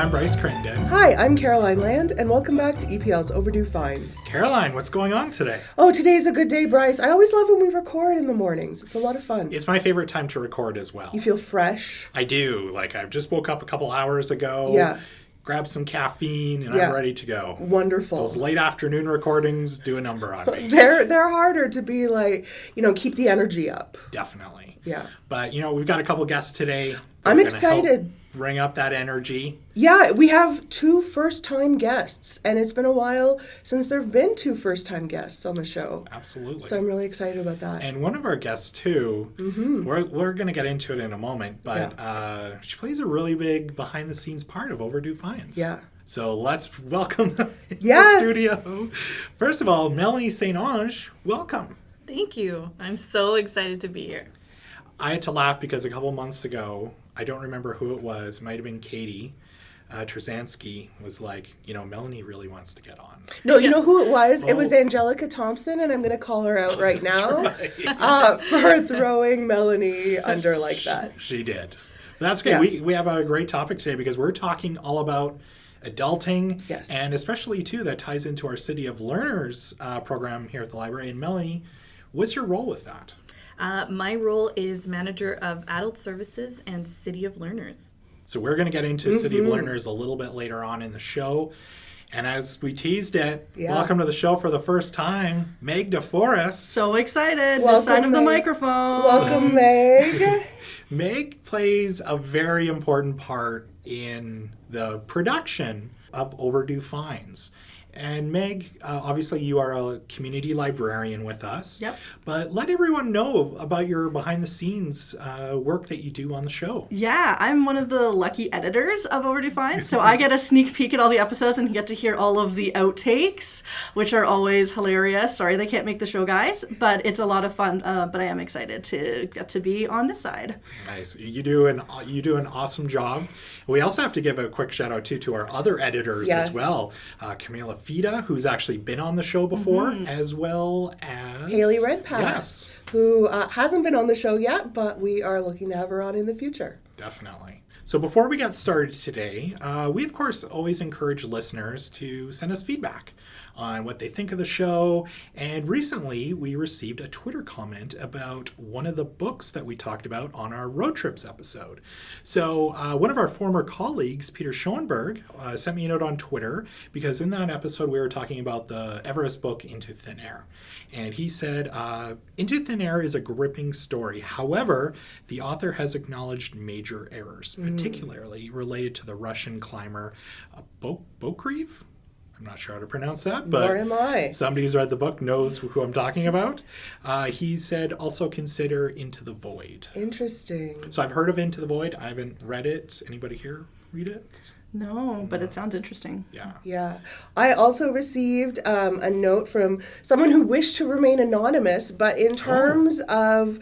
I'm Bryce Crittenden. Hi, I'm Caroline Land, and welcome back to EPL's Overdue Finds. Caroline, what's going on today? Oh, today's a good day, Bryce. I always love when we record in the mornings. It's a lot of fun. It's my favorite time to record as well. You feel fresh? I do. I just woke up a couple hours ago. Yeah. Grabbed some caffeine, and I'm ready to go. Wonderful. Those late afternoon recordings do a number on me. They're harder to be keep the energy up. Definitely. Yeah. But, we've got a couple guests today. I'm excited. Bring up that energy. Yeah, we have 2 first-time guests, and it's been a while since there have been 2 first-time guests on the show. Absolutely. So I'm really excited about that. And one of our guests, too, we're going to get into it in a moment, but she plays a really big behind-the-scenes part of Overdue Finds. Yeah. So let's welcome them in Yes. the studio. First of all, Melanie St-Onge, welcome. Thank you. I'm so excited to be here. I had to laugh because a couple months ago, I don't remember who it was, might have been Katie Trzanski, was like, Melanie really wants to get on. No, you know who it was? It was Angelica Thompson, and I'm going to call her out right now for throwing Melanie under like that. She did. That's good. Yeah. We have a great topic today because we're talking all about adulting, yes, and especially, too, that ties into our City of Learners program here at the library. And Melanie, what's your role with that? My role is Manager of Adult Services and City of Learners. So we're going to get into City of Learners a little bit later on in the show. And as we teased it, welcome to the show for the first time, Meg DeForest. So excited. Welcome, this side of the Meg. microphone. Welcome, Meg. Meg plays a very important part in the production of Overdue Finds. And Meg, obviously you are a community librarian with us. Yep. But let everyone know about your behind-the-scenes work that you do on the show. Yeah, I'm one of the lucky editors of Overdue Finds, so I get a sneak peek at all the episodes and get to hear all of the outtakes, which are always hilarious. Sorry they can't make the show, guys, but it's a lot of fun. But I am excited to get to be on this side. Nice. You do an awesome job. We also have to give a quick shout out to our other editors as well. Camila Fida, who's actually been on the show before, as well as Haley Redpath, who hasn't been on the show yet, but we are looking to have her on in the future. Definitely. So before we get started today, we of course always encourage listeners to send us feedback on what they think of the show. And recently we received a Twitter comment about one of the books that we talked about on our road trips episode. So one of our former colleagues, Peter Schoenberg, sent me a note on Twitter because in that episode we were talking about the Everest book Into Thin Air. And he said, Into Thin Air is a gripping story. However, the author has acknowledged major errors, particularly related to the Russian climber Bokreev. I'm not sure how to pronounce that, but Nor am I. Somebody who's read the book knows who I'm talking about. He said also consider Into the Void. Interesting. So I've heard of Into the Void. I haven't read it. Anybody here read it? No, but it sounds interesting. Yeah. I also received a note from someone who wished to remain anonymous, but in terms of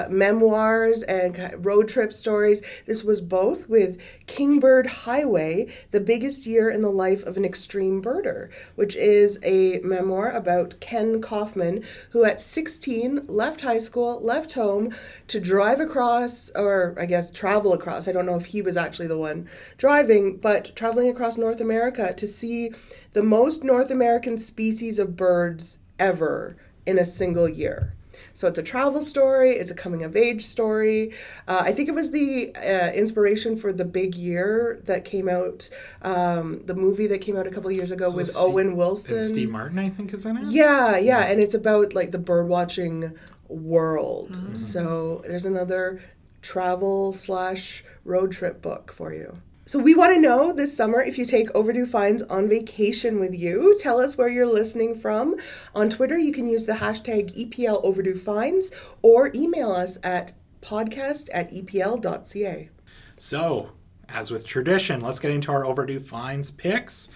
memoirs and road trip stories, this was both with Kingbird Highway, The Biggest Year in the Life of an Extreme Birder, which is a memoir about Ken Kaufman, who at 16 left high school, left home to drive across, or I guess travel across. I don't know if he was actually the one driving, but traveling across North America to see the most North American species of birds ever in a single year. So it's a travel story, it's a coming-of-age story. I think it was the inspiration for The Big Year that came out, the movie that came out a couple of years ago with Owen Wilson. And Steve Martin, I think, is in it? Yeah, and it's about the bird-watching world. So there's another travel/road trip book for you. So we want to know this summer if you take Overdue Finds on vacation with you. Tell us where you're listening from. On Twitter, you can use the hashtag EPL Overdue Finds or email us at podcast@epl.ca. So, as with tradition, let's get into our Overdue Finds picks.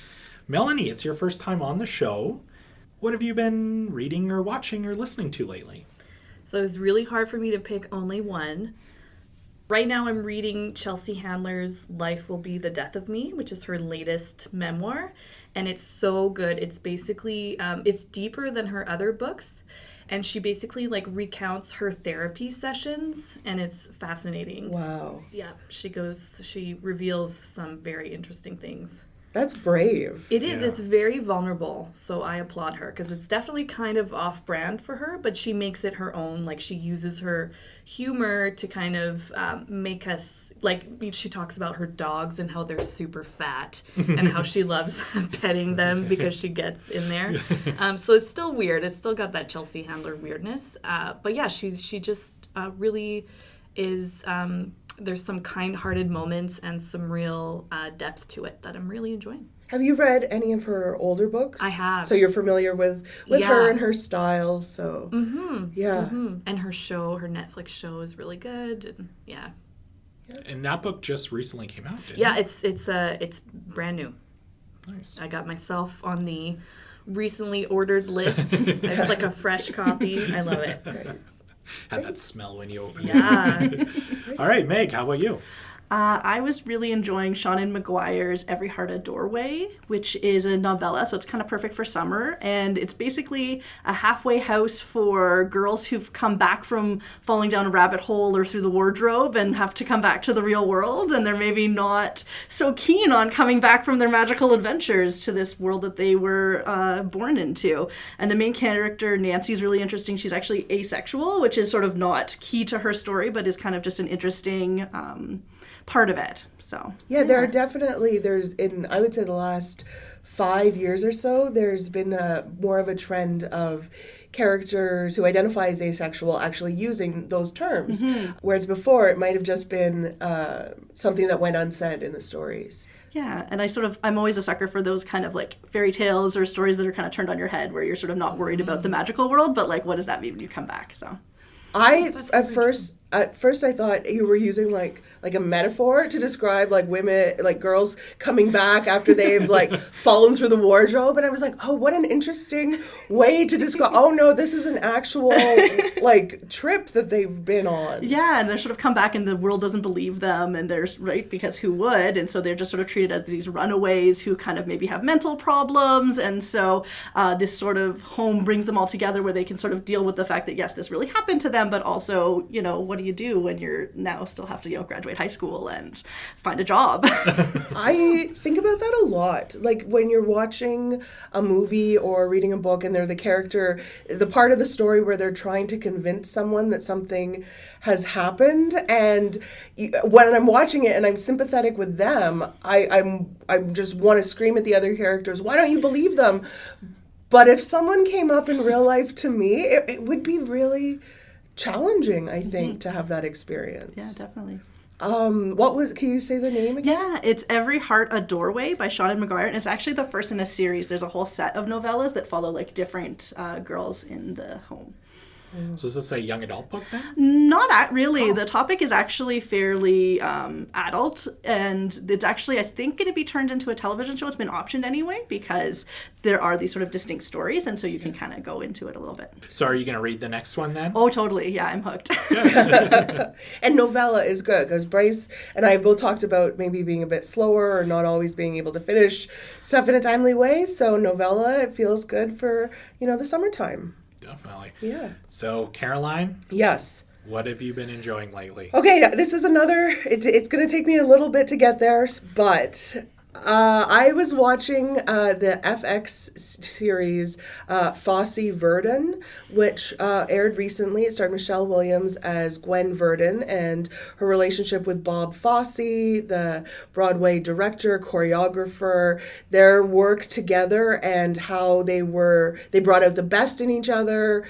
Melanie, it's your first time on the show. What have you been reading or watching or listening to lately? So it was really hard for me to pick only one. Right now I'm reading Chelsea Handler's Life Will Be the Death of Me, which is her latest memoir. And it's so good. It's basically, it's deeper than her other books. and she basically like recounts her therapy sessions, and it's fascinating. Wow. Yeah, she reveals some very interesting things. That's brave. It is. Yeah. It's very vulnerable, so I applaud her because it's definitely kind of off-brand for her, but she makes it her own. Like, she uses her humor to kind of make us, like, she talks about her dogs and how they're super fat and how she loves petting them because she gets in there. So it's still weird. It's still got that Chelsea Handler weirdness. But yeah, she just really is... there's some kind-hearted moments and some real depth to it that I'm really enjoying. Have you read any of her older books? I have. So you're familiar with Yeah. her and her style. So yeah. And her Netflix show is really good. And yeah. And that book just recently came out, didn't Yeah, it? it's brand new. Nice. I got myself on the recently ordered list. It's like a fresh copy. I love it. Had that smell when you opened it. Yeah. All right, Meg, how about you? I was really enjoying Seanan McGuire's Every Heart a Doorway, which is a novella, so it's kind of perfect for summer. And it's basically a halfway house for girls who've come back from falling down a rabbit hole or through the wardrobe and have to come back to the real world. And they're maybe not so keen on coming back from their magical adventures to this world that they were born into. And the main character, Nancy's really interesting. She's actually asexual, which is sort of not key to her story, but is kind of just an interesting... part of it. So Yeah, there are definitely, I would say the last 5 years or so, there's been more of a trend of characters who identify as asexual actually using those terms. Whereas before, it might have just been something that went unsaid in the stories. yeah, and I'm always a sucker for those kind of like fairy tales or stories that are kind of turned on your head where you're sort of not worried about the magical world, but like what does that mean when you come back? So At first I thought you were using like a metaphor to describe like women, like girls coming back after they've like fallen through the wardrobe, and I was like, oh, what an interesting way to describe. Oh no, this is an actual like trip that they've been on. yeah, and they sort of come back and the world doesn't believe them, and there's right because who would, and so they're just sort of treated as these runaways who kind of maybe have mental problems, and so this sort of home brings them all together where they can sort of deal with the fact that yes, this really happened to them, but also what do you do when you're now still have to graduate high school and find a job? I think about that a lot. Like when you're watching a movie or reading a book and they're the character, the part of the story where they're trying to convince someone that something has happened, and when I'm watching it and I'm sympathetic with them, I just want to scream at the other characters, why don't you believe them? But if someone came up in real life to me, it would be really challenging, I think, to have that experience. Yeah, definitely. Can you say the name again? Yeah, it's Every Heart a Doorway by Seanan McGuire, and it's actually the first in a series. There's a whole set of novellas that follow like different girls in the home. So is this a young adult book then? Not really. The topic is actually fairly adult, and it's actually, I think, going to be turned into a television show. It's been optioned anyway because there are these sort of distinct stories, and so you can kind of go into it a little bit. So are you going to read the next one then? Oh, totally. Yeah, I'm hooked. And novella is good because Bryce and I have both talked about maybe being a bit slower or not always being able to finish stuff in a timely way. So novella, it feels good for, the summertime. Definitely. Yeah. So, Caroline, Yes. what have you been enjoying lately? Okay, this is another, it's going to take me a little bit to get there, but I was watching the FX series Fosse Verdon, which aired recently. It starred Michelle Williams as Gwen Verdon and her relationship with Bob Fosse, the Broadway director, choreographer, their work together and how they brought out the best in each other,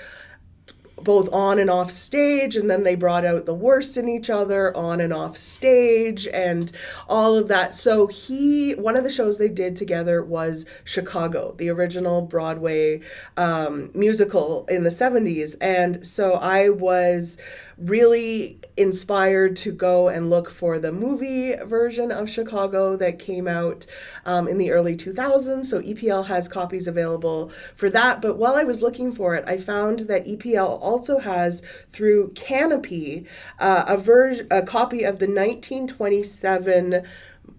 both on and off stage, and then they brought out the worst in each other on and off stage and all of that. So one of the shows they did together was Chicago, the original Broadway musical in the 70s. And so I was really inspired to go and look for the movie version of Chicago that came out in the early 2000s. So EPL has copies available for that. But while I was looking for it, I found that EPL also has, through Canopy, a copy of the 1927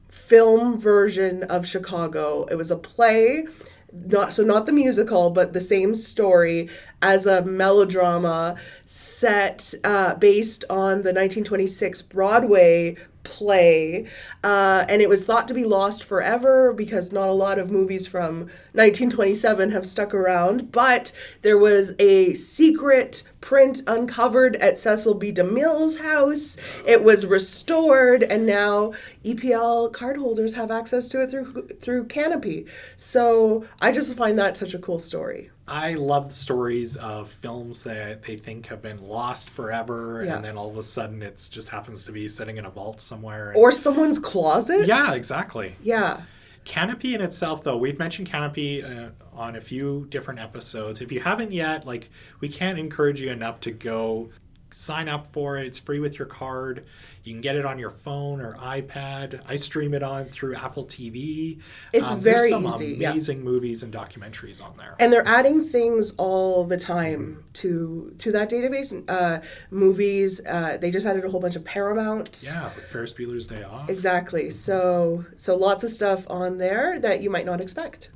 film version of Chicago. It was a play not the musical, but the same story as a melodrama set based on the 1926 Broadway play, and it was thought to be lost forever because not a lot of movies from 1927 have stuck around, but there was a secret print uncovered at Cecil B. DeMille's house. It was restored, and now EPL cardholders have access to it through Canopy. So I just find that such a cool story. I love the stories of films that they think have been lost forever, Yeah. and then all of a sudden it just happens to be sitting in a vault somewhere. Or someone's closet. Yeah, exactly. Yeah. Canopy in itself, though, we've mentioned Canopy on a few different episodes. If you haven't yet, like, we can't encourage you enough to go sign up for it. It's free with your card. You can get it on your phone or iPad. I stream it on through Apple TV. It's there's very some easy. amazing movies and documentaries on there. And they're adding things all the time to that database. Movies, they just added a whole bunch of Paramount. Yeah, like Ferris Bueller's Day Off. Exactly. So lots of stuff on there that you might not expect.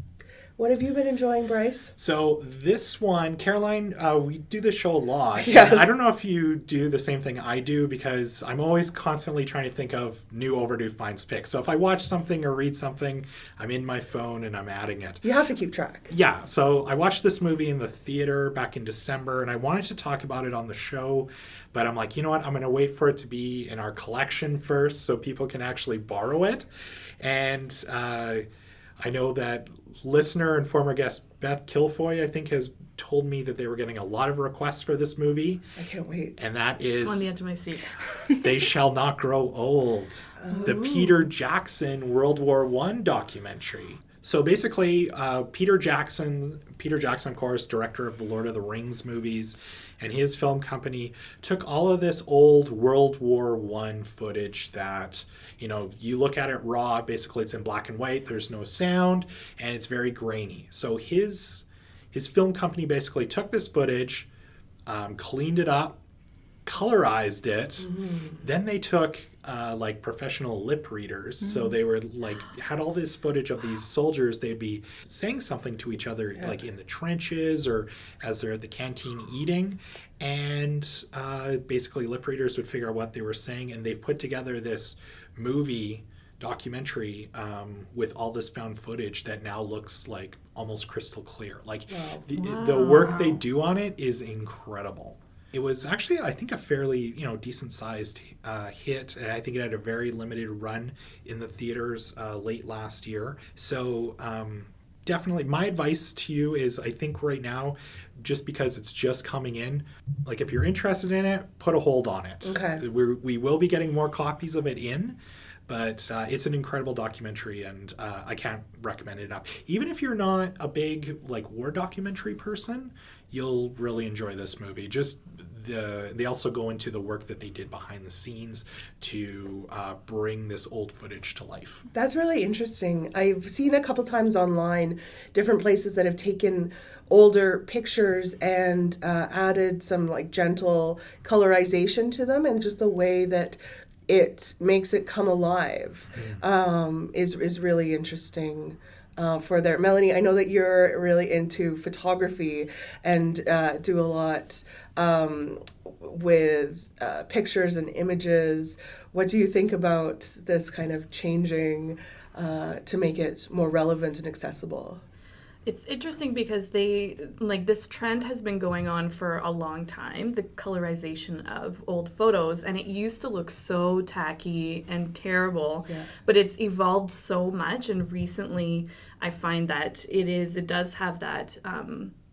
What have you been enjoying, Bryce? So this one, Caroline, we do this show a lot. Yeah. And I don't know if you do the same thing I do, because I'm always constantly trying to think of new Overdue Finds picks. So if I watch something or read something, I'm in my phone and I'm adding it. You have to keep track. Yeah, so I watched this movie in the theater back in December, and I wanted to talk about it on the show, but I'm like, you know what, I'm going to wait for it to be in our collection first so people can actually borrow it. And I know that listener and former guest Beth Kilfoy, I think, has told me that they were getting a lot of requests for this movie. I can't wait. And that is On the edge of my seat. They Shall Not Grow Old, the Peter Jackson World War I documentary. So basically, Peter Jackson, of course, director of the Lord of the Rings movies, and his film company took all of this old World War I footage that, you know, you look at it raw, basically it's in black and white, there's no sound, and it's very grainy. So his film company basically took this footage, cleaned it up, colorized it. Then they took like professional lip readers. So they were like, had all this footage of these soldiers. They'd be saying something to each other, like in the trenches or as they're at the canteen eating. And basically lip readers would figure out what they were saying. And they've put together this documentary with all this found footage that now looks like almost crystal clear. Like the work they do on it is incredible. It was actually, I think, a fairly, decent-sized hit, and I think it had a very limited run in the theaters late last year. So definitely, my advice to you is, I think right now, just because it's just coming in, like if you're interested in it, put a hold on it. Okay. We will be getting more copies of it in, but it's an incredible documentary, and I can't recommend it enough. Even if you're not a big war documentary person, you'll really enjoy this movie. They also go into the work that they did behind the scenes to bring this old footage to life. That's really interesting. I've seen a couple times online different places that have taken older pictures and added some gentle colorization to them, and just the way that it makes it come alive is really interesting. For there. Melanie, I know that you're really into photography and do a lot with pictures and images. What do you think about this kind of changing to make it more relevant and accessible? It's interesting because this trend has been going on for a long time, the colorization of old photos, and it used to look so tacky and terrible, but it's evolved so much, and recently I find that it does have that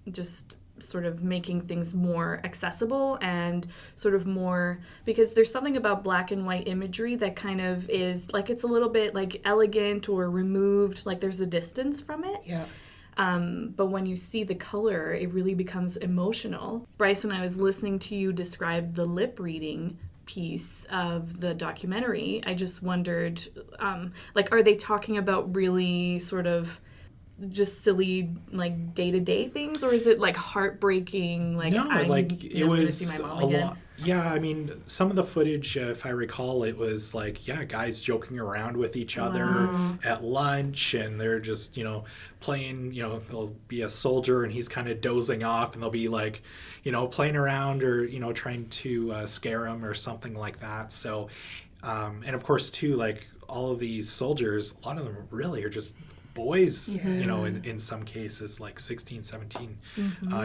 just sort of making things more accessible and sort of more, because there's something about black and white imagery that kind of is it's a little bit elegant or removed, there's a distance from it. Yeah. But when you see the color, it really becomes emotional. Bryce, when I was listening to you describe the lip reading piece of the documentary, I just wondered, are they talking about really sort of just silly day-to-day things, or is it heartbreaking? No, it was a lot. Yeah, I mean, some of the footage, if I recall, it was like, yeah, guys joking around with each other at lunch, and they're just, playing, there'll be a soldier and he's kind of dozing off, and they'll be like, playing around or, trying to scare him or something like that. So, and of course, too, like all of these soldiers, a lot of them really are just boys, in some cases, like 16, 17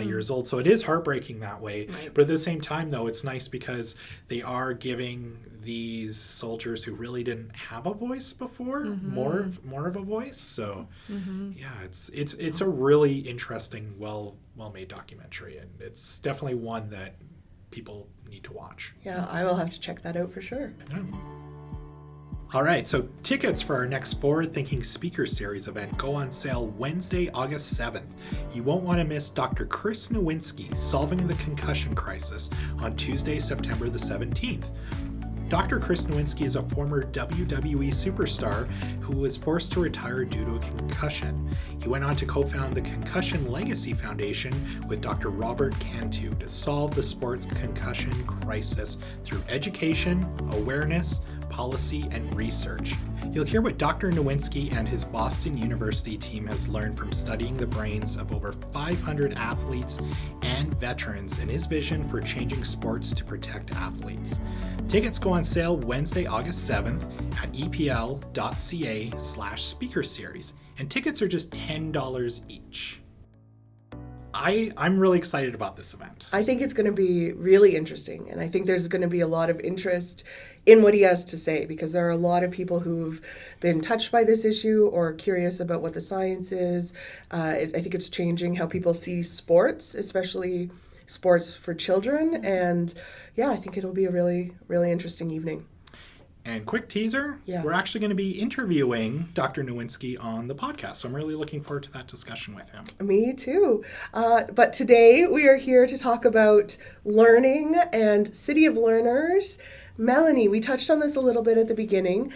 years old. So it is heartbreaking that way. Right. But at the same time, though, it's nice because they are giving these soldiers who really didn't have a voice before more of a voice. So yeah, it's a really interesting, well-made documentary, and it's definitely one that people need to watch. Yeah, I will have to check that out for sure. Yeah. All right, so tickets for our next Forward Thinking Speaker Series event go on sale Wednesday, August 7th. You won't want to miss Dr. Chris Nowinski solving the concussion crisis on Tuesday, September the 17th. Dr. Chris Nowinski is a former WWE superstar who was forced to retire due to a concussion. He went on to co-found the Concussion Legacy Foundation with Dr. Robert Cantu to solve the sport's concussion crisis through education, awareness, policy, and research. You'll hear what Dr. Nowinski and his Boston University team has learned from studying the brains of over 500 athletes and veterans and his vision for changing sports to protect athletes. Tickets go on sale Wednesday, August 7th at epl.ca/speaker series, and tickets are just $10 each. I'm really excited about this event. I think it's going to be really interesting, and I think there's going to be a lot of interest in what he has to say, because there are a lot of people who've been touched by this issue or curious about what the science is. I think it's changing how people see sports, especially sports for children, and yeah, I think it'll be a really, really interesting evening. And quick teaser, we're actually going to be interviewing Dr. Nowinski on the podcast, so I'm really looking forward to that discussion with him. Me too. But today we are here to talk about learning and City of Learners. Melanie, we touched on this a little bit at the beginning.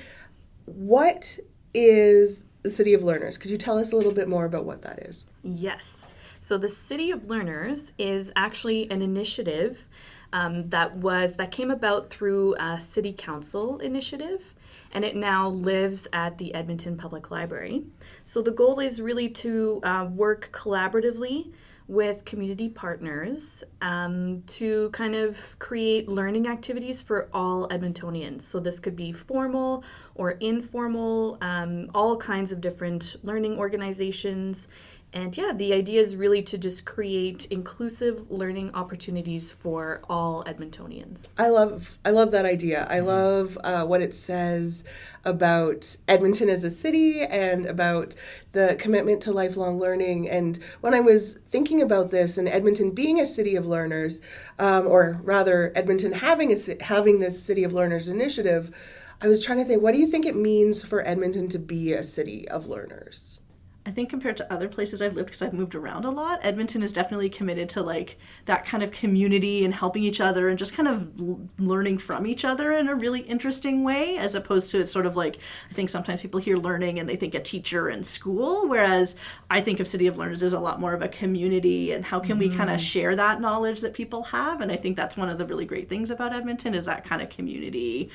What is the City of Learners? Could you tell us a little bit more about what that is? Yes. So the City of Learners is actually an initiative that came about through a city council initiative, and it now lives at the Edmonton Public Library. So the goal is really to work collaboratively with community partners to kind of create learning activities for all Edmontonians. So this could be formal or informal, all kinds of different learning organizations. And yeah, the idea is really to just create inclusive learning opportunities for all Edmontonians. I love that idea. I love what it says about Edmonton as a city and about the commitment to lifelong learning. And when I was thinking about this and Edmonton being a city of learners, or rather Edmonton having this City of Learners initiative, I was trying to think, what do you think it means for Edmonton to be a city of learners? I think compared to other places I've lived, because I've moved around a lot, Edmonton is definitely committed to like that kind of community and helping each other and just kind of learning from each other in a really interesting way, as opposed to it's sort of like, I think sometimes people hear learning and they think a teacher and school, whereas I think of City of Learners as a lot more of a community and how can we kind of share that knowledge that people have. And I think that's one of the really great things about Edmonton is that kind of community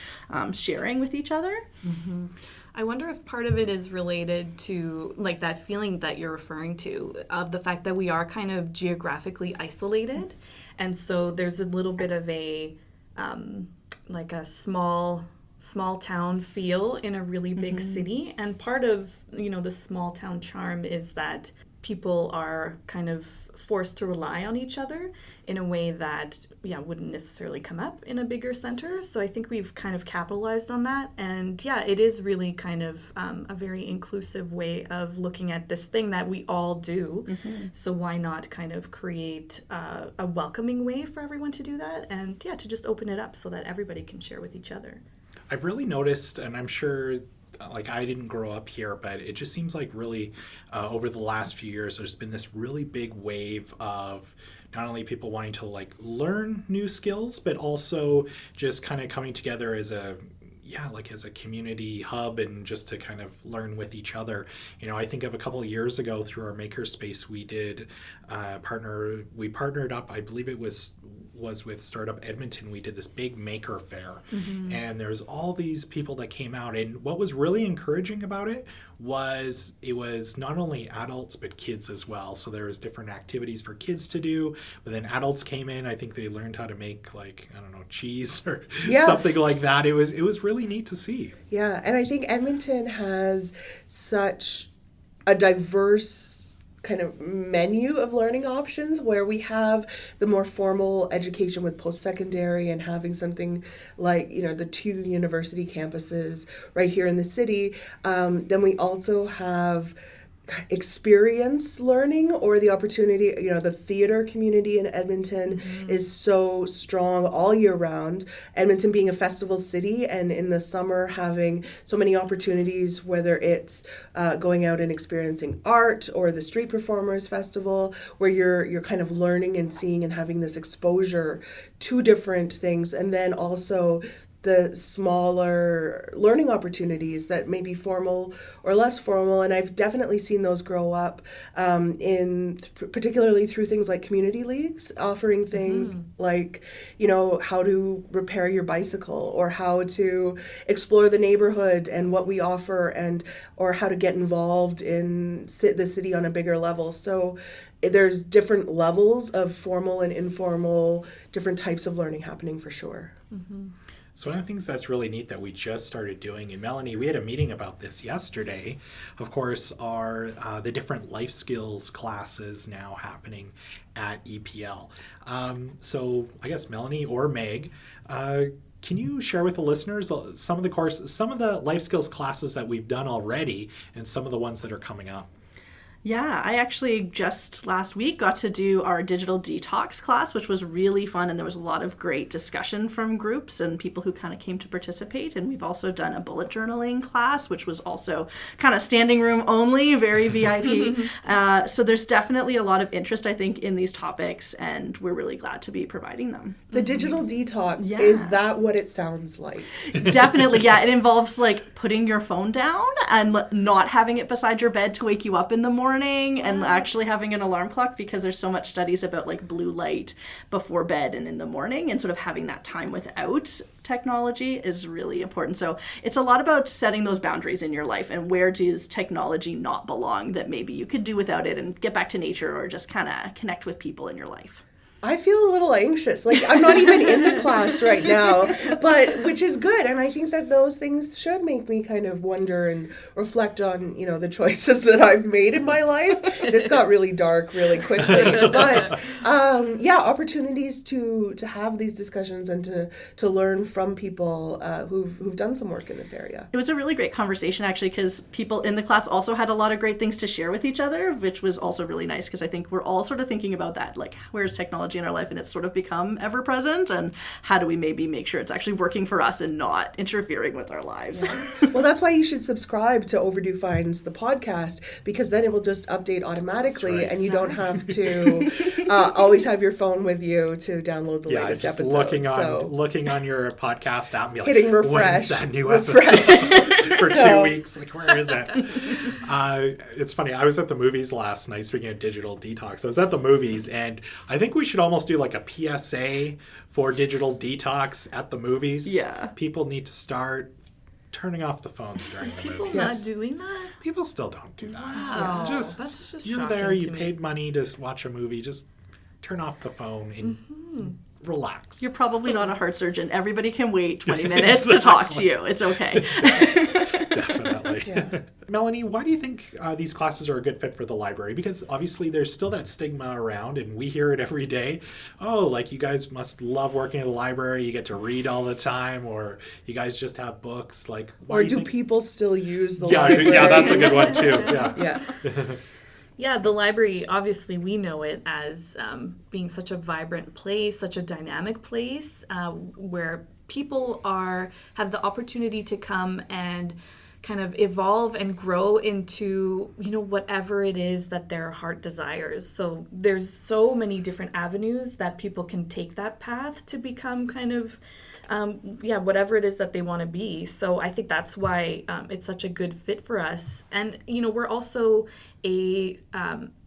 sharing with each other. Mm-hmm. I wonder if part of it is related to like that feeling that you're referring to of the fact that we are kind of geographically isolated, and so there's a little bit of a like a small town feel in a really big city, and part of the small town charm is that people are kind of forced to rely on each other in a way that wouldn't necessarily come up in a bigger center. So I think we've kind of capitalized on that, and it is really kind of a very inclusive way of looking at this thing that we all do. So why not kind of create a welcoming way for everyone to do that, and to just open it up so that everybody can share with each other. I've really noticed, and I'm sure like I didn't grow up here, but it just seems like really over the last few years there's been this really big wave of not only people wanting to like learn new skills, but also just kind of coming together as a like as a community hub and just to kind of learn with each other. I think of a couple of years ago through our makerspace, we did we partnered up, I believe it was with Startup Edmonton. We did this big maker fair, and there's all these people that came out, and what was really encouraging about it was not only adults but kids as well. So there was different activities for kids to do, but then adults came in. I think they learned how to make, like, I don't know, cheese or something like that. It was really neat to see. Yeah, and I think Edmonton has such a diverse kind of menu of learning options, where we have the more formal education with post-secondary and having something like, the 2 university campuses right here in the city. Then we also have experience learning, or the opportunity, the theater community in Edmonton is so strong all year round. Edmonton being a festival city, and in the summer having so many opportunities, whether it's going out and experiencing art or the Street Performers Festival, where you're kind of learning and seeing and having this exposure to different things. And then also the smaller learning opportunities that may be formal or less formal, and I've definitely seen those grow up particularly through things like community leagues, offering things like, how to repair your bicycle, or how to explore the neighborhood and what we offer, or how to get involved in the city on a bigger level. So there's different levels of formal and informal, different types of learning happening for sure. So one of the things that's really neat that we just started doing, and Melanie, we had a meeting about this yesterday, of course, are the different life skills classes now happening at EPL. So I guess Melanie or Meg, can you share with the listeners some of the life skills classes that we've done already and some of the ones that are coming up? Yeah, I actually just last week got to do our digital detox class, which was really fun, and there was a lot of great discussion from groups and people who kind of came to participate. And we've also done a bullet journaling class, which was also kind of standing room only, very VIP. So there's definitely a lot of interest, I think, in these topics, and we're really glad to be providing them. The digital detox, is that what it sounds like? Definitely, yeah. It involves like putting your phone down and not having it beside your bed to wake you up in the morning, and actually having an alarm clock, because there's so much studies about like blue light before bed and in the morning, and sort of having that time without technology is really important. So it's a lot about setting those boundaries in your life, and where does technology not belong that maybe you could do without it and get back to nature, or just kind of connect with people in your life. I feel a little anxious. Like, I'm not even in the class right now, but which is good. And I think that those things should make me kind of wonder and reflect on, the choices that I've made in my life. This got really dark really quickly. But opportunities to have these discussions and to learn from people who've done some work in this area. It was a really great conversation, actually, because people in the class also had a lot of great things to share with each other, which was also really nice, because I think we're all sort of thinking about that, like, where's technology in our life, and it's sort of become ever present, and how do we maybe make sure it's actually working for us and not interfering with our lives. Well, that's why you should subscribe to Overdue Finds, the podcast, because then it will just update automatically, and you don't have to always have your phone with you to download the latest just episode. looking on your podcast app and be like, hitting refresh. When's that new episode? For 2 weeks, like, where is it? It's funny, I was at the movies last night, speaking of digital detox. I was at the movies, and I think we should almost do like a PSA for digital detox at the movies. Yeah. People need to start turning off the phones during the People movies. not doing that? People still don't do that. Wow. Just, That's just you're shocking there, you to me. paid money to watch a movie, just turn off the phone and relax. You're probably not a heart surgeon. Everybody can wait 20 minutes to talk to you. It's okay. Definitely. Yeah. Melanie, why do you think these classes are a good fit for the library? Because obviously there's still that stigma around, and we hear it every day. Oh, like, you guys must love working at a library. You get to read all the time, or you guys just have books. Like, why Or do you think... people still use the library? Yeah, that's a good one too. Yeah. Yeah. Yeah, the library, obviously we know it as being such a vibrant place, such a dynamic place where people have the opportunity to come and kind of evolve and grow into, whatever it is that their heart desires. So there's so many different avenues that people can take that path to become kind of, whatever it is that they want to be. So I think that's why it's such a good fit for us. And, we're also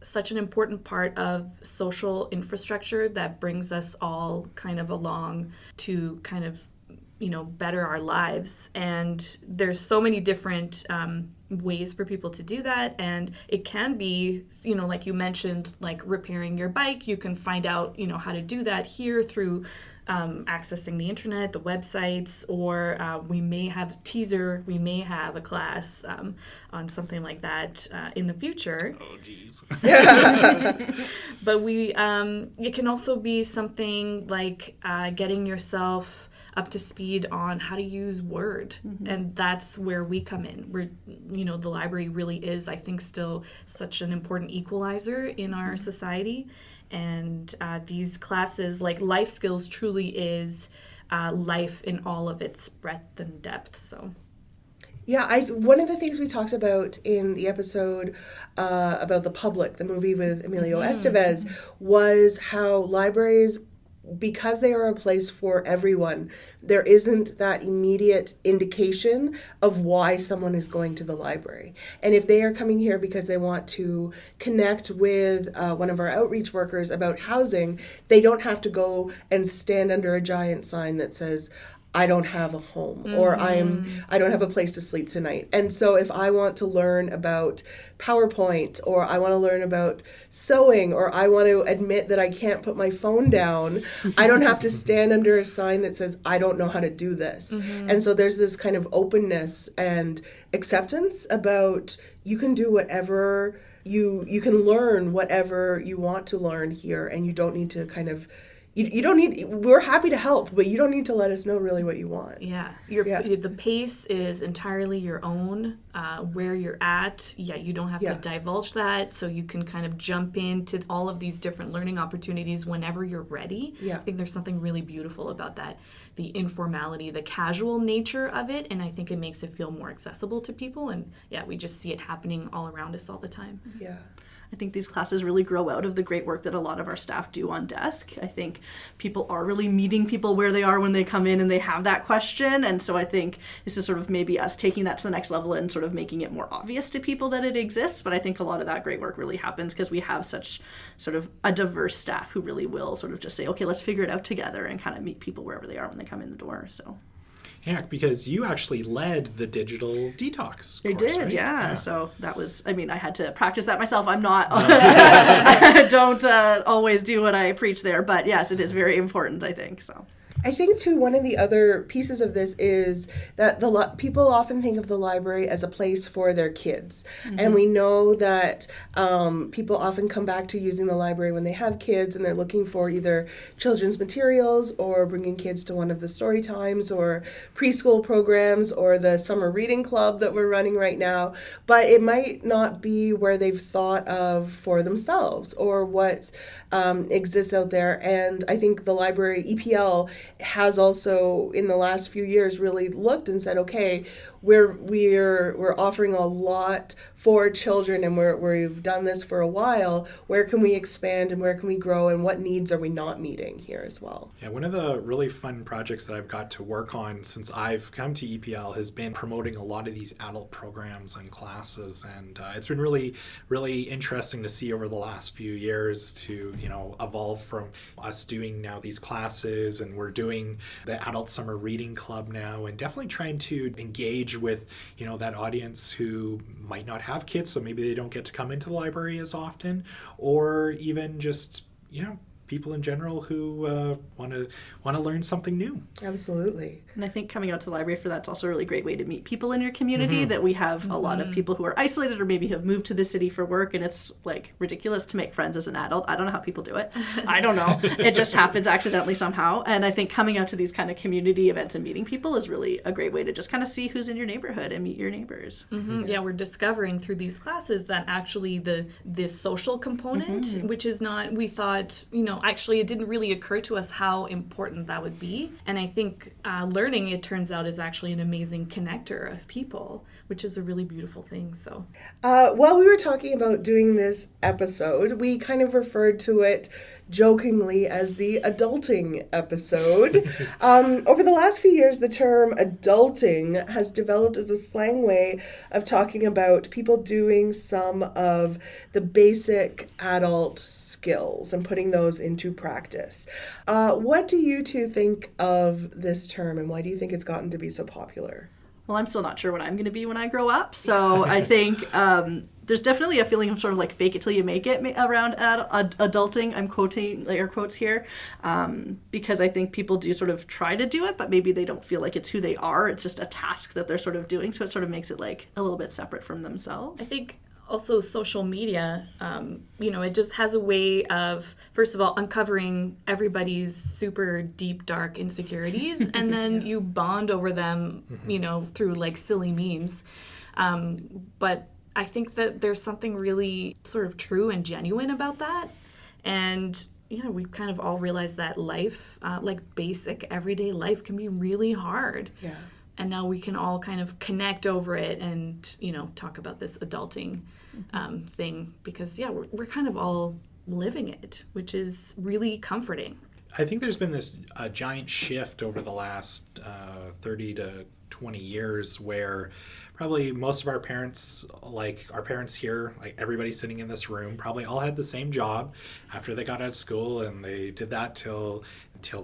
such an important part of social infrastructure that brings us all kind of along to kind of, better our lives. And there's so many different ways for people to do that. And it can be, like you mentioned, like repairing your bike. You can find out, how to do that here through accessing the internet, the websites, or we may have a class on something like that in the future. Oh, geez. But it can also be something like getting yourself up to speed on how to use Word. And that's where we come in. The library really is, I think, still such an important equalizer in our society. And these classes, like life skills, truly is life in all of its breadth and depth. So. Yeah, one of the things we talked about in the episode about The Public, the movie with Emilio Estevez, was how libraries, because they are a place for everyone, there isn't that immediate indication of why someone is going to the library. And if they are coming here because they want to connect with one of our outreach workers about housing, they don't have to go and stand under a giant sign that says, I don't have a home, or I don't have a place to sleep tonight. And so if I want to learn about PowerPoint, or I want to learn about sewing, or I want to admit that I can't put my phone down, I don't have to stand under a sign that says, I don't know how to do this. And so there's this kind of openness and acceptance about you can do whatever, you can learn whatever you want to learn here, and you don't need to kind of, you don't need, we're happy to help, but you don't need to let us know really what you want. Yeah. The pace is entirely your own. Where you're at, you don't have to divulge that, so you can kind of jump into all of these different learning opportunities whenever you're ready. I think there's something really beautiful about that, the informality, the casual nature of it, and I think it makes it feel more accessible to people, and we just see it happening all around us all the time. I think these classes really grow out of the great work that a lot of our staff do on desk. I think people are really meeting people where they are when they come in and they have that question. And so I think this is sort of maybe us taking that to the next level and sort of making it more obvious to people that it exists. But I think a lot of that great work really happens because we have such sort of a diverse staff who really will sort of just say, okay, let's figure it out together and kind of meet people wherever they are when they come in the door. So. Yeah, because you actually led the digital detox course, I did, right? yeah. So that was, I had to practice that myself. I'm not, I don't always do what I preach there, but yes, it is very important, I think, so. I think, too, one of the other pieces of this is that people often think of the library as a place for their kids. And we know that people often come back to using the library when they have kids and they're looking for either children's materials or bringing kids to one of the story times or preschool programs or the summer reading club that we're running right now. But it might not be where they've thought of for themselves or what exists out there. And I think the library, EPL, has also in the last few years really looked and said, okay, we're offering a lot for children and we've done this for a while. Where can we expand and where can we grow and what needs are we not meeting here as well? Yeah, one of the really fun projects that I've got to work on since I've come to EPL has been promoting a lot of these adult programs and classes, and it's been really, really interesting to see over the last few years to, evolve from us doing now these classes, and we're doing the adult summer reading club now, and definitely trying to engage with, that audience who might not have kids, so maybe they don't get to come into the library as often, or even just, people in general who want to learn something new. Absolutely. And I think coming out to the library for that's also a really great way to meet people in your community, that we have a lot of people who are isolated or maybe have moved to the city for work, and it's like ridiculous to make friends as an adult. I don't know how people do it. I don't know. It just happens accidentally somehow. And I think coming out to these kind of community events and meeting people is really a great way to just kind of see who's in your neighborhood and meet your neighbors. Yeah, we're discovering through these classes that actually this social component, which is not, we thought, actually it didn't really occur to us how important that would be. And I think learning, it turns out, is actually an amazing connector of people, which is a really beautiful thing. So while we were talking about doing this episode, we kind of referred to it jokingly as the adulting episode. Over the last few years, the term adulting has developed as a slang way of talking about people doing some of the basic adult skills and putting those into practice. What do you two think of this term, and why do you think it's gotten to be so popular? Well, I'm still not sure what I'm going to be when I grow up. So I think there's definitely a feeling of sort of like fake it till you make it around adulting. I'm quoting air quotes here because I think people do sort of try to do it, but maybe they don't feel like it's who they are. It's just a task that they're sort of doing. So it sort of makes it like a little bit separate from themselves. I think also social media, it just has a way of, first of all, uncovering everybody's super deep, dark insecurities, and then you bond over them, through like silly memes. But I think that there's something really sort of true and genuine about that. And, we've kind of all realized that life, like basic everyday life, can be really hard. Yeah. And now we can all kind of connect over it and, talk about this adulting thing because, we're kind of all living it, which is really comforting. I think there's been this giant shift over the last 30 to 20 years where probably most of our parents, like our parents here, like everybody sitting in this room, probably all had the same job after they got out of school, and they did that till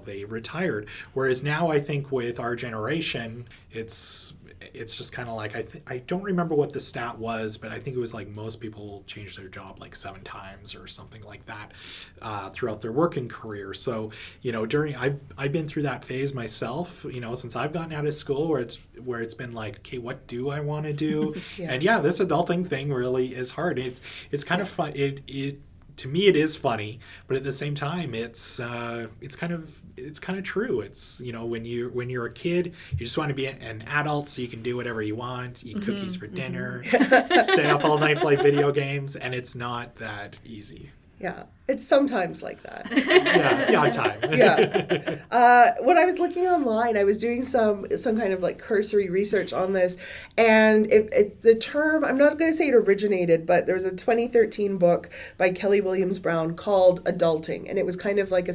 they retired. Whereas now I think with our generation, it's just kind of like, I don't remember what the stat was, but I think it was like most people change their job like 7 times or something like that throughout their working career. So, I've been through that phase myself, since I've gotten out of school where it's been like, okay, what do I want to do? Yeah. And this adulting thing really is hard. It's kind of fun. To me, it is funny, but at the same time, it's kind of true. It's when you're a kid, you just want to be an adult so you can do whatever you want, eat cookies for dinner, stay up all night, play video games, and it's not that easy. Yeah, it's sometimes like that. On time. When I was looking online, I was doing some kind of like cursory research on this, and the term, I'm not going to say it originated, but there was a 2013 book by Kelly Williams Brown called Adulting, and it was kind of like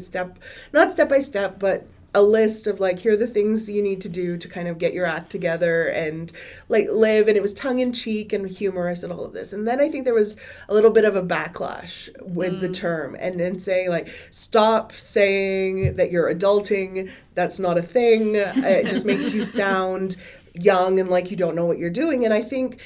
not step by step, but a list of like, here are the things you need to do to kind of get your act together and like live, and it was tongue-in-cheek and humorous and all of this. And then I think there was a little bit of a backlash with the term, and then saying like, stop saying that you're adulting, that's not a thing, it just makes you sound young and like you don't know what you're doing. And I think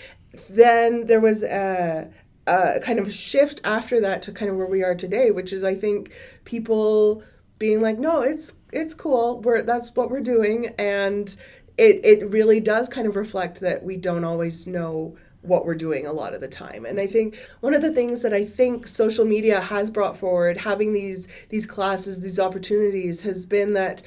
then there was a kind of shift after that to kind of where we are today, which is I think people being like, no, it's cool. That's what we're doing, and it really does kind of reflect that we don't always know what we're doing a lot of the time. And I think one of the things that I think social media has brought forward, having these classes, these opportunities, has been that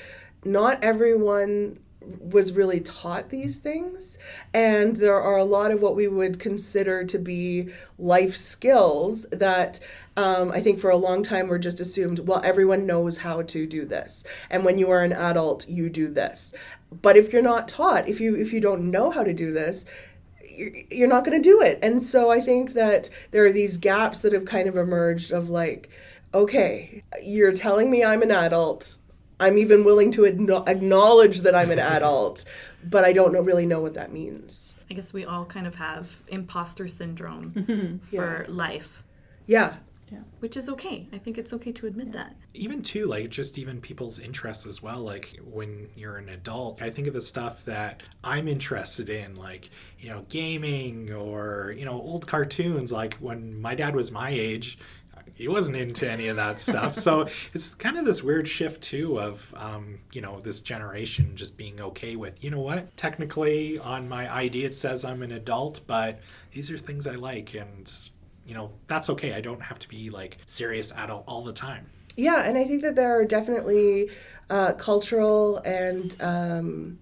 not everyone was really taught these things, and there are a lot of what we would consider to be life skills that I think for a long time were just assumed, well, everyone knows how to do this, and when you are an adult you do this. But if you're not taught, if you don't know how to do this, you're not going to do it. And so I think that there are these gaps that have kind of emerged of like, okay, you're telling me I'm an adult, I'm even willing to acknowledge that I'm an adult, but I don't really know what that means. I guess we all kind of have imposter syndrome for life. Yeah. Which is okay. I think it's okay to admit that. Even too, like just even people's interests as well. Like when you're an adult, I think of the stuff that I'm interested in, like, gaming or, old cartoons. Like when my dad was my age, he wasn't into any of that stuff. So it's kind of this weird shift too of, this generation just being okay with, what, technically on my ID it says I'm an adult, but these are things I like, and, that's okay. I don't have to be like serious adult all the time. Yeah, and I think that there are definitely cultural and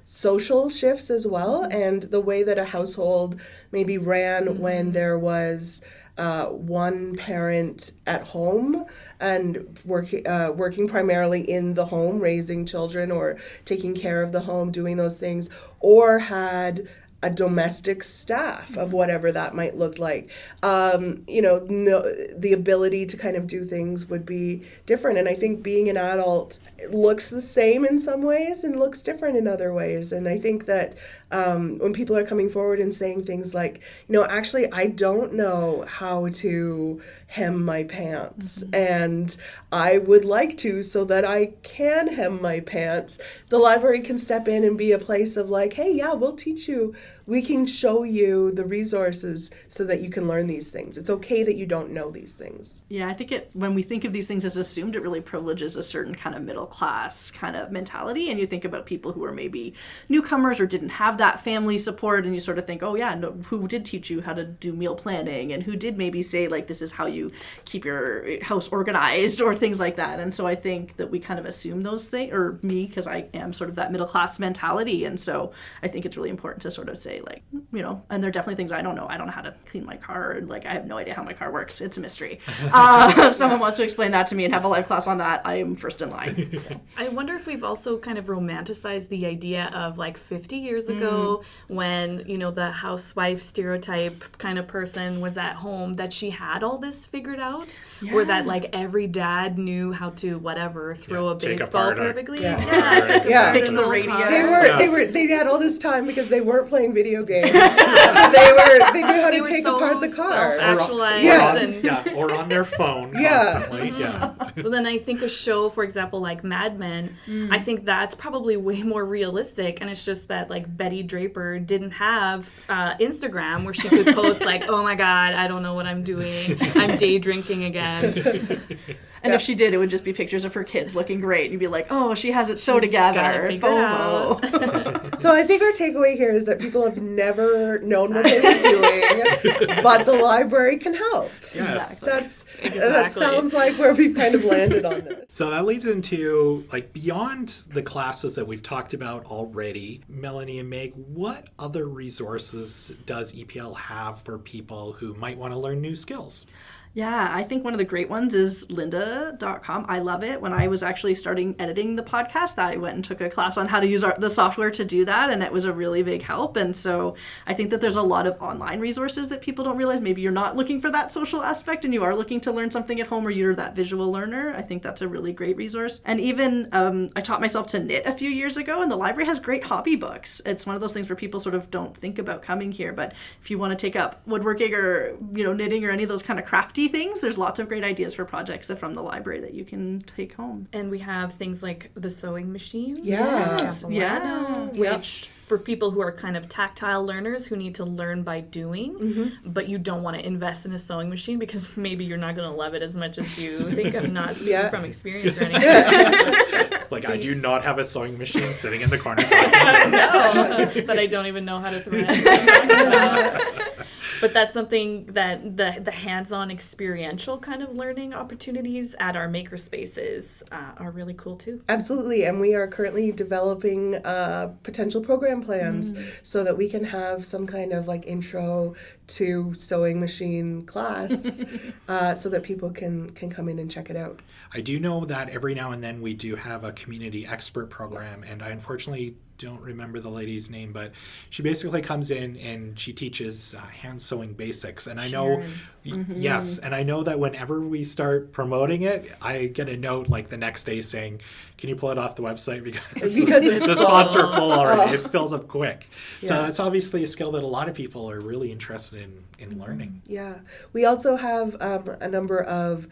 social shifts as well, and the way that a household maybe ran when there was one parent at home and working primarily in the home, raising children or taking care of the home, doing those things, or had a domestic staff of whatever that might look like. The ability to kind of do things would be different. And I think being an adult looks the same in some ways and looks different in other ways. And I think that when people are coming forward and saying things like, actually, I don't know how to hem my pants, and I would like to so that I can hem my pants, the library can step in and be a place of like, hey, yeah, we'll teach you. We can show you the resources so that you can learn these things. It's okay that you don't know these things. Yeah, I think when we think of these things as assumed, it really privileges a certain kind of middle class kind of mentality. And you think about people who are maybe newcomers or didn't have that family support, and you sort of think, oh yeah, no, who did teach you how to do meal planning, and who did maybe say like, this is how you keep your house organized, or things like that. And so I think that we kind of assume those things, or me, because I am sort of that middle class mentality. And so I think it's really important to sort of say like, and there are definitely things I don't know. I don't know how to clean my car, or like I have no idea how my car works. It's a mystery. If someone wants to explain that to me and have a live class on that, I am first in line. So. I wonder if we've also kind of romanticized the idea of like 50 years ago when, the housewife stereotype kind of person was at home, that she had all this figured out, or that like every dad knew how to throw a baseball perfectly. Fix the radio. They had all this time because they weren't playing video games. So they knew how to take apart the car. Or on their phone constantly. Well, then I think a show, for example, like Mad Men, I think that's probably way more realistic, and it's just that like Betty Draper didn't have Instagram where she could post like, oh my God, I don't know what I'm doing. I'm day drinking again. And if she did, it would just be pictures of her kids looking great. And you'd be like, oh, she has it so together. FOMO. So I think our takeaway here is that people have never known what they were doing, but the library can help. Yes. That sounds like where we've kind of landed on this. So that leads into, like, beyond the classes that we've talked about already, Melanie and Meg, what other resources does EPL have for people who might want to learn new skills? Yeah, I think one of the great ones is lynda.com. I love it. When I was actually starting editing the podcast, I went and took a class on how to use the software to do that, and it was a really big help. And so I think that there's a lot of online resources that people don't realize. Maybe you're not looking for that social aspect and you are looking to learn something at home, or you're that visual learner. I think that's a really great resource. And even I taught myself to knit a few years ago, and the library has great hobby books. It's one of those things where people sort of don't think about coming here, but if you want to take up woodworking or knitting or any of those kind of crafty things, there's lots of great ideas for projects from the library that you can take home. And we have things like the sewing machine. Yes. Which for people who are kind of tactile learners who need to learn by doing, but you don't want to invest in a sewing machine because maybe you're not going to love it as much as you think. I'm not speaking from experience or anything. Like, I do not have a sewing machine sitting in the corner. But I don't even know how to thread. But that's something that the hands-on experiential kind of learning opportunities at our maker spaces are really cool too. Absolutely, and we are currently developing potential program plans so that we can have some kind of like intro to sewing machine class so that people can come in and check it out. I do know that every now and then we do have a community expert program, and I unfortunately don't remember the lady's name, but she basically comes in and she teaches hand sewing basics. And I know, yes, and I know that whenever we start promoting it, I get a note like the next day saying, can you pull it off the website because the spots are full already. It fills up quick. Yeah. So it's obviously a skill that a lot of people are really interested in learning. Yeah. We also have a number of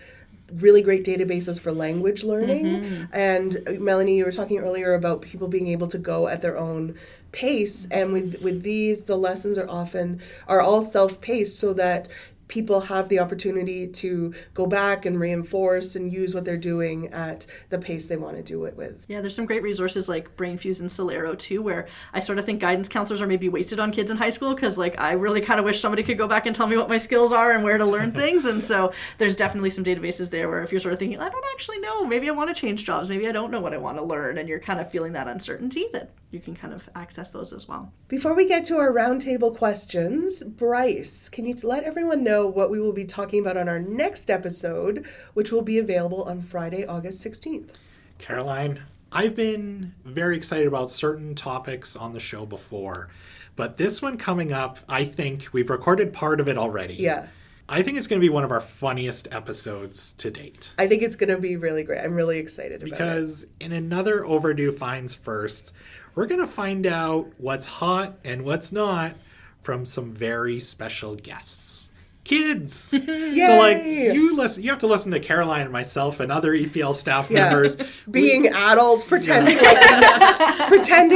really great databases for language learning. And Melanie, you were talking earlier about people being able to go at their own pace. And with these, the lessons are all self-paced so that people have the opportunity to go back and reinforce and use what they're doing at the pace they want to do it with. Yeah, there's some great resources like BrainFuse and Celero too, where I sort of think guidance counselors are maybe wasted on kids in high school because like I really kind of wish somebody could go back and tell me what my skills are and where to learn things. And so there's definitely some databases there where if you're sort of thinking, I don't actually know, maybe I want to change jobs, maybe I don't know what I want to learn, and you're kind of feeling that uncertainty, that you can kind of access those as well. Before we get to our roundtable questions, Bryce, can you let everyone know what we will be talking about on our next episode, which will be available on Friday, August 16th? Caroline, I've been very excited about certain topics on the show before, but this one coming up, I think we've recorded part of it already. Yeah. I think it's going to be one of our funniest episodes to date. I think it's going to be really great. I'm really excited about it. Because in another Overdue Finds first, we're going to find out what's hot and what's not from some very special guests. Kids! So, you have to listen to Caroline and myself and other EPL staff members. Being adults, pretending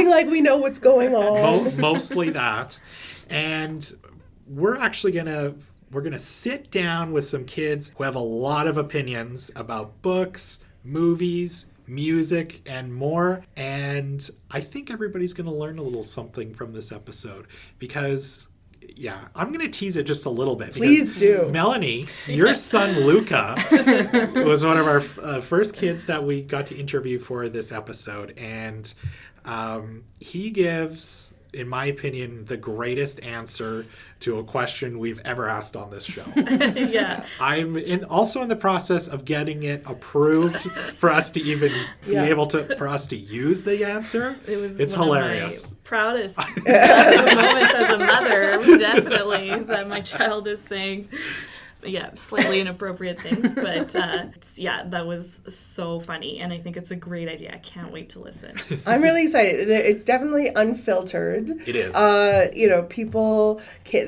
like we know what's going on. Mostly that. And we're actually going to sit down with some kids who have a lot of opinions about books, movies, music, and more. And I think everybody's going to learn a little something from this episode because, I'm going to tease it just a little bit. Please do. Melanie, your son Luca was one of our first kids that we got to interview for this episode. And he gives, in my opinion, the greatest answer to a question we've ever asked on this show. Yeah. I'm also in the process of getting it approved for us to even be able to, for us to use the answer. It's hilarious. Of my proudest moments as a mother, definitely, that my child is saying, slightly inappropriate things, but that was so funny, and I think it's a great idea. I can't wait to listen. I'm really excited. It's definitely unfiltered. It is.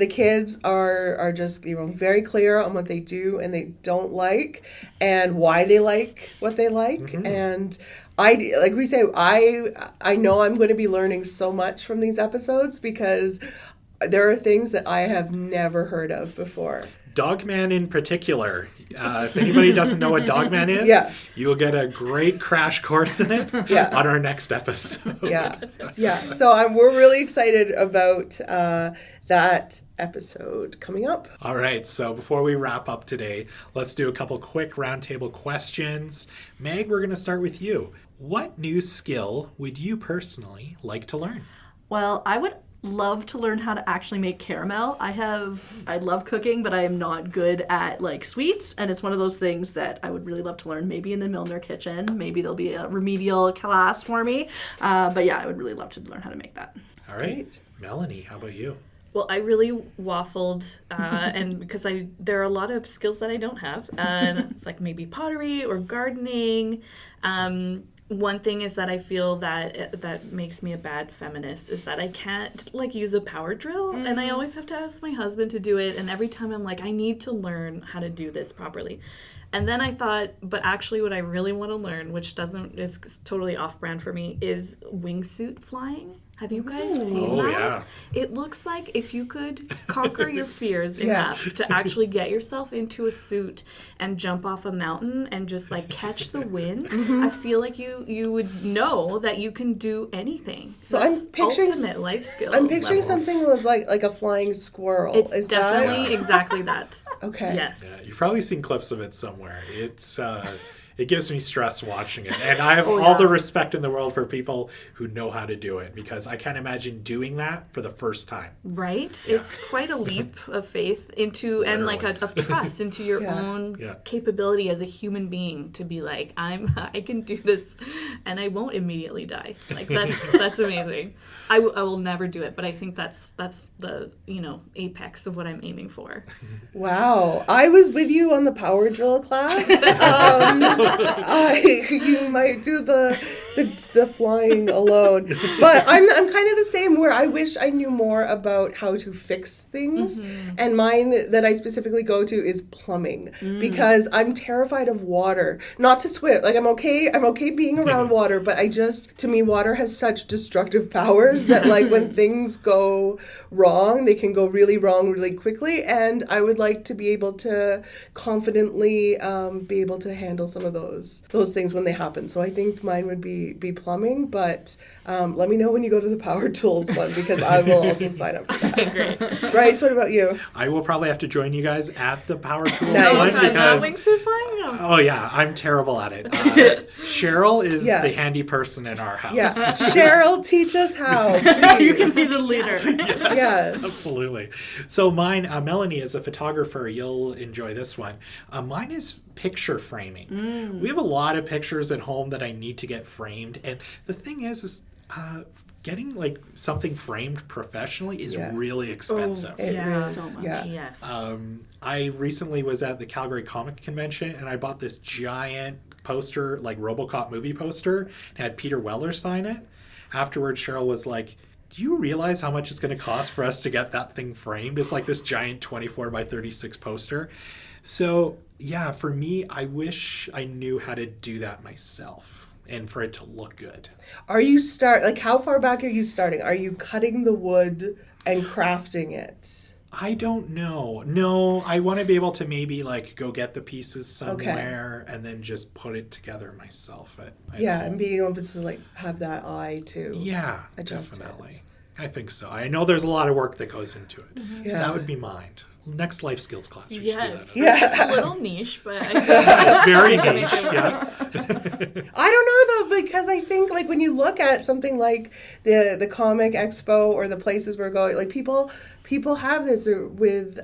The kids are just very clear on what they do and they don't like, and why they like what they like, and I know I'm going to be learning so much from these episodes because there are things that I have never heard of before. Dogman in particular. If anybody doesn't know what Dogman is, you'll get a great crash course in it on our next episode. So we're really excited about that episode coming up. All right, so before we wrap up today, let's do a couple quick roundtable questions. Meg, we're going to start with you. What new skill would you personally like to learn? Well, I would love to learn how to actually make caramel. I love cooking, but I am not good at sweets, and it's one of those things that I would really love to learn, maybe in the Milner kitchen. Maybe there'll be a remedial class for me. I would really love to learn how to make that. All right. Melanie, how about you? Well, I really waffled, and because there are a lot of skills that I don't have. It's maybe pottery or gardening. One thing is that I feel that makes me a bad feminist is that I can't use a power drill, and I always have to ask my husband to do it, and every time I'm I need to learn how to do this properly. And then I thought, but actually what I really want to learn, which is totally off-brand for me, is wingsuit flying. Have you guys seen that? Yeah. It looks like if you could conquer your fears enough to actually get yourself into a suit and jump off a mountain and just catch the wind, I feel like you would know that you can do anything. So I'm picturing ultimate life skill. I'm picturing something that was like a flying squirrel. It's definitely exactly that. Okay. Yes. Yeah, you've probably seen clips of it somewhere. It's it gives me stress watching it. And I have all the respect in the world for people who know how to do it, because I can't imagine doing that for the first time. Right? Yeah. It's quite a leap of faith into, and of trust into your own capability as a human being to be I can do this and I won't immediately die. That's amazing. I will never do it, but I think that's the, apex of what I'm aiming for. Wow. I was with you on the power drill class. You might do the flying alone, but I'm kind of the same, where I wish I knew more about how to fix things, and mine that I specifically go to is plumbing, because I'm terrified of water. Not to swim, I'm okay being around water, but to me water has such destructive powers that when things go wrong, they can go really wrong really quickly, and I would like to be able to confidently be able to handle some of those things when they happen. So I think mine would be plumbing, but let me know when you go to the power tools one, because I will also sign up for that. Great. Bryce, what about you? I will probably have to join you guys at the power tools Nice. one, because wingsuit flying? Oh yeah, I'm terrible at it. Cheryl is Yeah. the handy person in our house. Yeah. Cheryl, teach us how. You can be the leader. Yeah. Absolutely. So mine, Melanie, is a photographer. You'll enjoy this one. Mine is picture framing. We have a lot of pictures at home that I need to get framed, and the thing is getting like something framed professionally is really expensive. It Yeah. is. So much. Yeah. Yes. I recently was at the Calgary Comic Convention, and I bought this giant poster, like RoboCop movie poster, and had Peter Weller sign it. Afterwards, Cheryl was like, do you realize how much it's going to cost for us to get that thing framed? It's like this giant 24 by 36 poster. So, yeah, for me, I wish I knew how to do that myself and for it to look good. How far back are you starting? Are you cutting the wood and crafting it? I don't know. No, I want to be able to maybe like go get the pieces somewhere and then just put it together myself at home. And being able to like have that eye too. Yeah, adjust definitely. it. I think so. I know there's a lot of work that goes into it. So Yeah. that would be mine. Next life skills class, we should do Yes. that. Yeah. It's a little niche, but I think It's very I can niche, make it work. yeah. I don't know though, because I think like when you look at something like the comic expo or the places we're going, like people have this with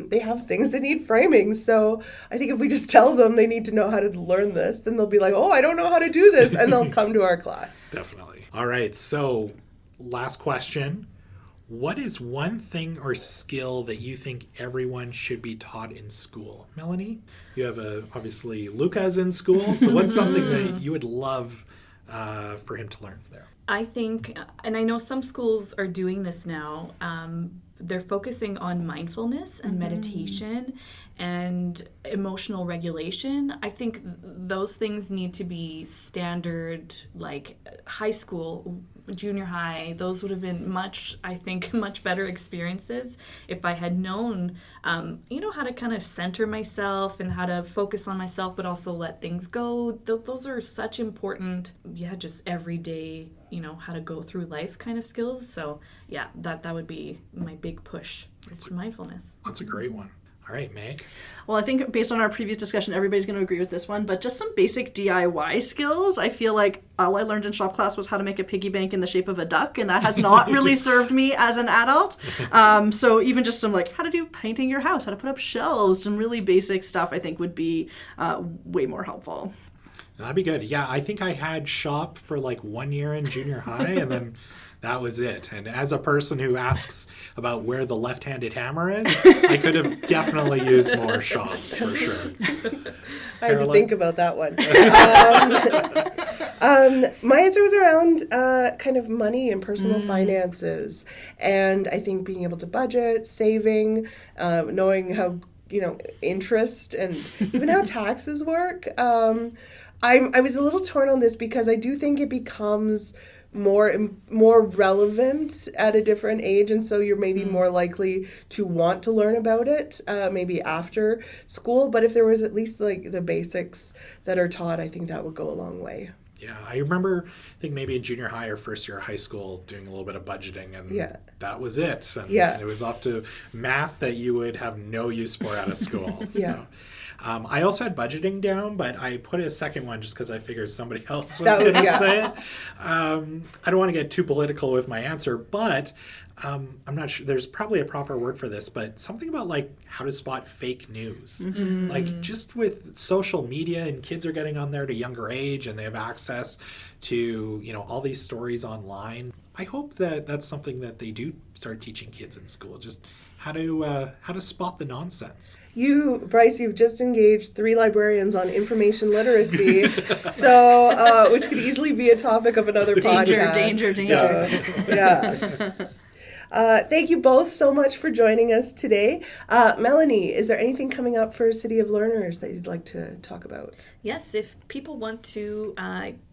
they have things that need framing. So I think if we just tell them they need to know how to learn this, then they'll be like, oh, I don't know how to do this, and they'll come to our class. Definitely. All right, so last question. What is one thing or skill that you think everyone should be taught in school? Melanie, you have obviously Luca's in school, so what's something that you would love for him to learn there? I think, and I know some schools are doing this now, they're focusing on mindfulness and meditation and emotional regulation. I think those things need to be standard, like high school, junior high. Those would have been much better experiences if I had known, how to kind of center myself and how to focus on myself, but also let things go. Those are such important, just everyday, how to go through life kind of skills. So yeah, that would be my big push. Is mindfulness. That's a great one. All right, Meg. Well, I think based on our previous discussion, everybody's going to agree with this one, but just some basic DIY skills. I feel like all I learned in shop class was how to make a piggy bank in the shape of a duck, and that has not really served me as an adult. So even just some like how to do painting your house, how to put up shelves, some really basic stuff I think would be way more helpful. That'd be good. Yeah, I think I had shop for like 1 year in junior high, and then that was it. And as a person who asks about where the left-handed hammer is, I could have definitely used more shop for sure. I had to think about that one. My answer was around kind of money and personal finances. And I think being able to budget, saving, knowing how, interest and even how taxes work. I was a little torn on this because I do think it becomes more relevant at a different age, and so you're maybe more likely to want to learn about it maybe after school. But if there was at least like the basics that are taught, I think that would go a long way. Yeah, I remember, I think maybe in junior high or first year of high school doing a little bit of budgeting, and that was it. And it was off to math that you would have no use for out of school. So. I also had budgeting down, but I put a second one just because I figured somebody else was going to say it. I don't want to get too political with my answer, but I'm not sure. There's probably a proper word for this, but something about like how to spot fake news. Like just with social media and kids are getting on there at a younger age and they have access to, all these stories online. I hope that that's something that they do start teaching kids in school. Just how to spot the nonsense. You, Bryce, you've just engaged 3 librarians on information literacy, so which could easily be a topic of another podcast. Danger. Thank you both so much for joining us today. Melanie, is there anything coming up for City of Learners that you'd like to talk about? Yes, if people want to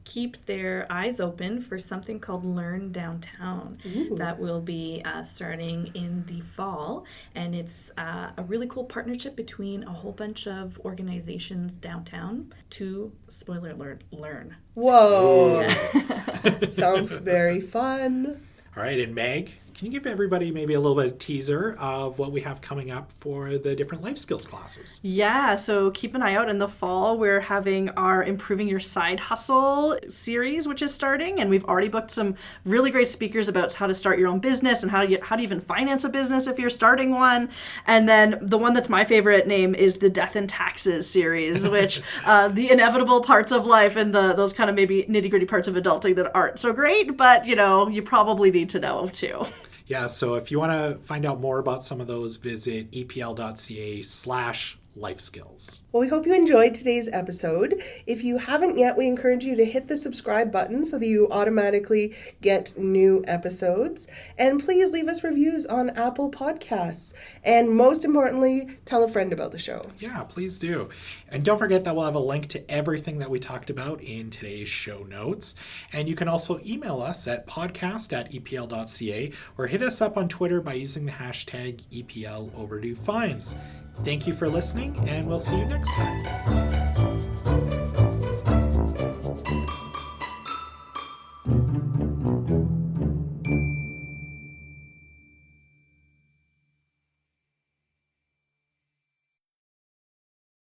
keep their eyes open for something called Learn Downtown. That will be starting in the fall, and it's a really cool partnership between a whole bunch of organizations downtown to, spoiler alert, learn. Whoa! Yes. Sounds very fun. All right, and Meg, can you give everybody maybe a little bit of teaser of what we have coming up for the different life skills classes? Yeah, so keep an eye out in the fall. We're having our Improving Your Side Hustle series, which is starting, and we've already booked some really great speakers about how to start your own business and how to even finance a business if you're starting one. And then the one that's my favorite name is the Death and Taxes series, which the inevitable parts of life and those kind of maybe nitty-gritty parts of adulting that aren't so great, but you probably need to know too. Yeah, so if you want to find out more about some of those, visit epl.ca/life skills. Well, we hope you enjoyed today's episode. If you haven't yet, we encourage you to hit the subscribe button so that you automatically get new episodes. And please leave us reviews on Apple Podcasts. And most importantly, tell a friend about the show. Yeah, please do. And don't forget that we'll have a link to everything that we talked about in today's show notes. And you can also email us at podcast@epl.ca or hit us up on Twitter by using the hashtag EPL Overdue Finds. Thank you for listening, and we'll see you next time.